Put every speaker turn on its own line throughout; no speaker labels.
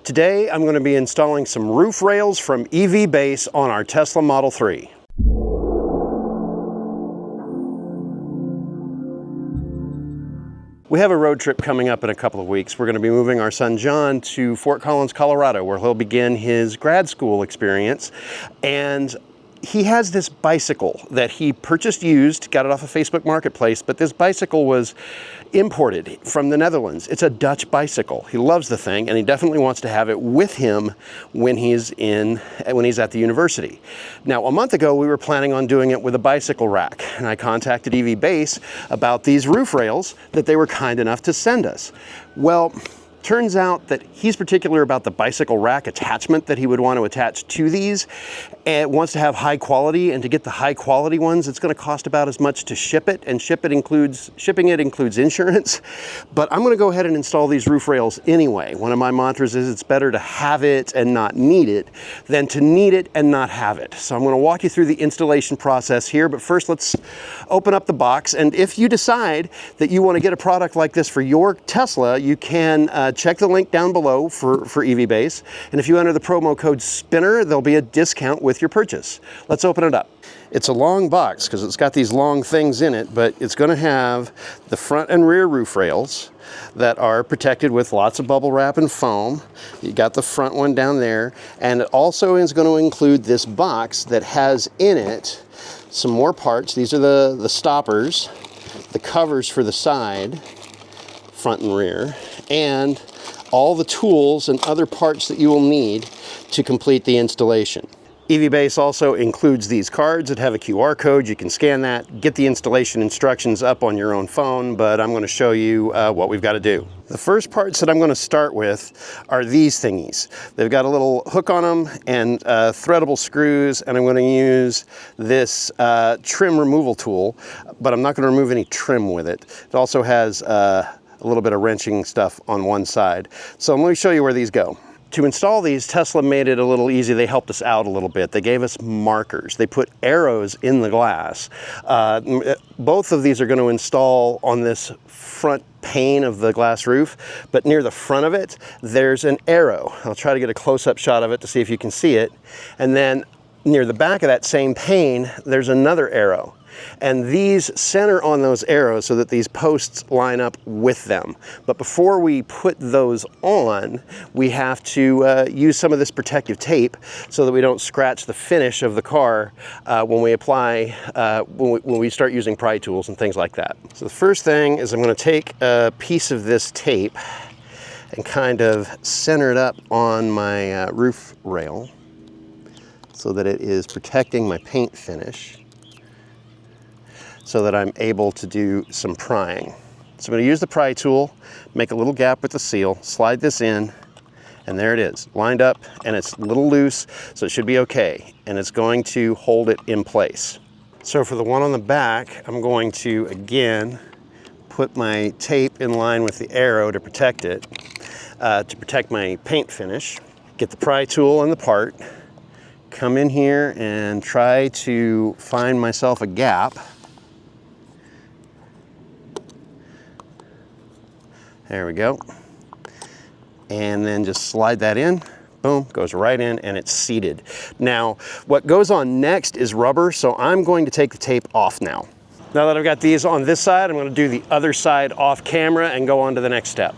Today I'm going to be installing some roof rails from EVBase on our Tesla Model 3. We have a road trip coming up in a couple of weeks. We're going to be moving our son John to Fort Collins, Colorado, where he'll begin his grad school experience. And he has this bicycle that he purchased used, got it off of Facebook Marketplace, but this bicycle was imported from the Netherlands. It's a Dutch bicycle. He loves the thing, and he definitely wants to have it with him when he's at the university. Now, a month ago, we were planning on doing it with a bicycle rack, and I contacted EVBase about these roof rails that they were kind enough to send us. Well, turns out that he's particular about the bicycle rack attachment that he would want to attach to these, and wants to have high quality, and to get the high quality ones, it's going to cost about as much to ship it, and shipping it includes insurance. But I'm going to go ahead and install these roof rails anyway. One of my mantras is it's better to have it and not need it than to need it and not have it. So I'm going to walk you through the installation process here, but first let's open up the box. And if you decide that you want to get a product like this for your Tesla, you can check the link down below for EVBase. And if you enter the promo code SPINNER, there'll be a discount with your purchase. Let's open it up. It's a long box because it's got these long things in it, but it's going to have the front and rear roof rails that are protected with lots of bubble wrap and foam. You got the front one down there, and it also is going to include this box that has in it some more parts. These are the stoppers, the covers for the side, front and rear, and all the tools and other parts that you will need to complete the installation. EVBase also includes these cards that have a QR code. You can scan that, get the installation instructions up on your own phone, but I'm going to show you what we've got to do. The first parts that I'm going to start with are these thingies. They've got a little hook on them and threadable screws, and I'm going to use this trim removal tool, but I'm not going to remove any trim with it. It also has a little bit of wrenching stuff on one side. So let me show you where these go. To install these, Tesla made it a little easy. They helped us out a little bit. They gave us markers. They put arrows in the glass. Both of these are going to install on this front pane of the glass roof, but near the front of it, there's an arrow. I'll try to get a close-up shot of it to see if you can see it. And then near the back of that same pane, there's another arrow. And these center on those arrows so that these posts line up with them. But before we put those on, we have to use some of this protective tape so that we don't scratch the finish of the car when we apply, when we start using pry tools and things like that. So the first thing is I'm going to take a piece of this tape and kind of center it up on my roof rail so that it is protecting my paint finish, so that I'm able to do some prying. So I'm going to use the pry tool, make a little gap with the seal, slide this in, and there it is, lined up, and it's a little loose, so it should be okay. And it's going to hold it in place. So for the one on the back, I'm going to, again, put my tape in line with the arrow to protect it, to protect my paint finish. Get the pry tool and the part, come in here and try to find myself a gap. There we go. And then just slide that in, boom, goes right in, and it's seated. Now, what goes on next is rubber, so I'm going to take the tape off now. Now that I've got these on this side, I'm going to do the other side off camera and go on to the next step.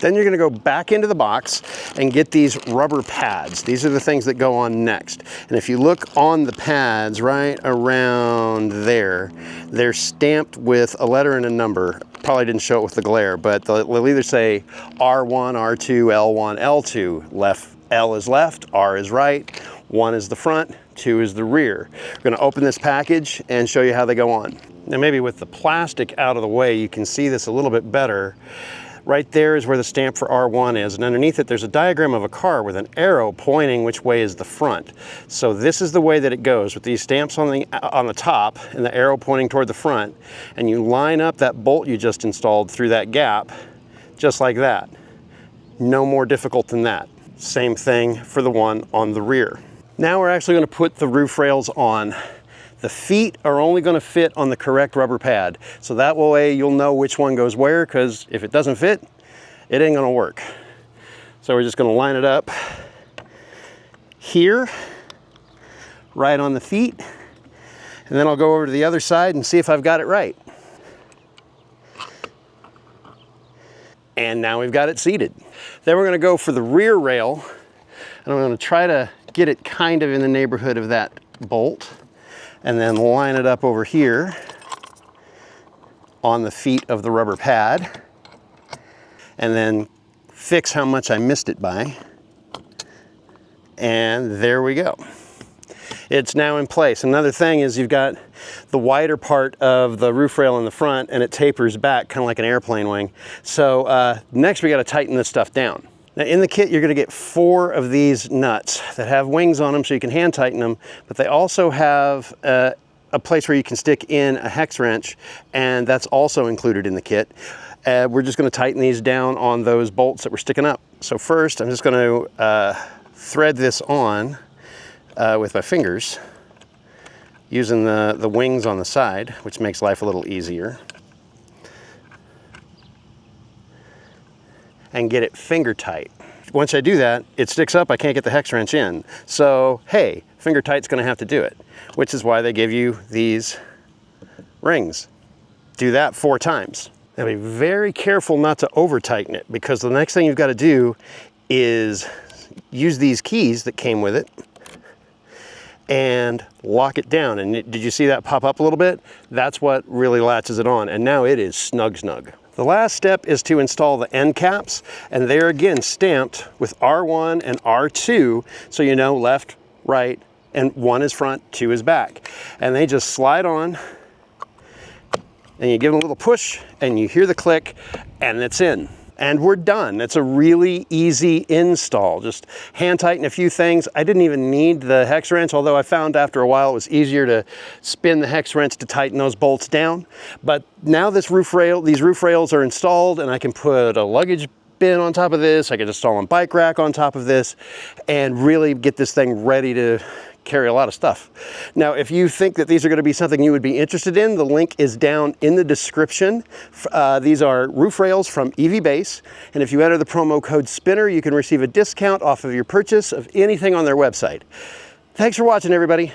Then you're going to go back into the box and get these rubber pads. These are the things that go on next. And if you look on the pads right around there, they're stamped with a letter and a number. Probably didn't show it with the glare, but they'll either say R1, R2, L1, L2. Left, L is left, R is right, 1 is the front, 2 is the rear. We're going to open this package and show you how they go on. Now maybe with the plastic out of the way, you can see this a little bit better. Right there is where the stamp for R1 is, and underneath it there's a diagram of a car with an arrow pointing which way is the front. So this is the way that it goes, with these stamps on the top and the arrow pointing toward the front, and you line up that bolt you just installed through that gap, just like that. No more difficult than that. Same thing for the one on the rear. Now we're actually going to put the roof rails on. The feet are only going to fit on the correct rubber pad. So that way you'll know which one goes where, because if it doesn't fit, it ain't going to work. So we're just going to line it up here, right on the feet, and then I'll go over to the other side and see if I've got it right. And now we've got it seated. Then we're going to go for the rear rail, and I'm going to try to get it kind of in the neighborhood of that bolt, and then line it up over here on the feet of the rubber pad, and then fix how much I missed it by. And there we go. It's now in place. Another thing is you've got the wider part of the roof rail in the front, and it tapers back kind of like an airplane wing. So next we got to tighten this stuff down. Now in the kit you're going to get 4 of these nuts that have wings on them so you can hand tighten them, but they also have a place where you can stick in a hex wrench, and that's also included in the kit. We're just going to tighten these down on those bolts that were sticking up. So first I'm just going to thread this on with my fingers, using the wings on the side, which makes life a little easier. And get it finger tight. Once I do that, it sticks up, I can't get the hex wrench in. So, hey, finger tight's gonna have to do it, which is why they give you these rings. Do that 4 times. Now be very careful not to over tighten it, because the next thing you've got to do is use these keys that came with it and lock it down. And did you see that pop up a little bit? That's what really latches it on, and now it is snug. The last step is to install the end caps, and they're again stamped with R1 and R2, so you know left, right, and 1 is front, 2 is back. And they just slide on, and you give them a little push, and you hear the click, and it's in. And we're done. It's a really easy install. Just hand tighten a few things. I didn't even need the hex wrench, although I found after a while it was easier to spin the hex wrench to tighten those bolts down. But now these roof rails are installed, and I can put a luggage bin on top of this. I can install a bike rack on top of this and really get this thing ready to carry a lot of stuff. Now, if you think that these are going to be something you would be interested in, the link is down in the description. These are roof rails from EVBase, and if you enter the promo code SPINNER, you can receive a discount off of your purchase of anything on their website. Thanks for watching, everybody.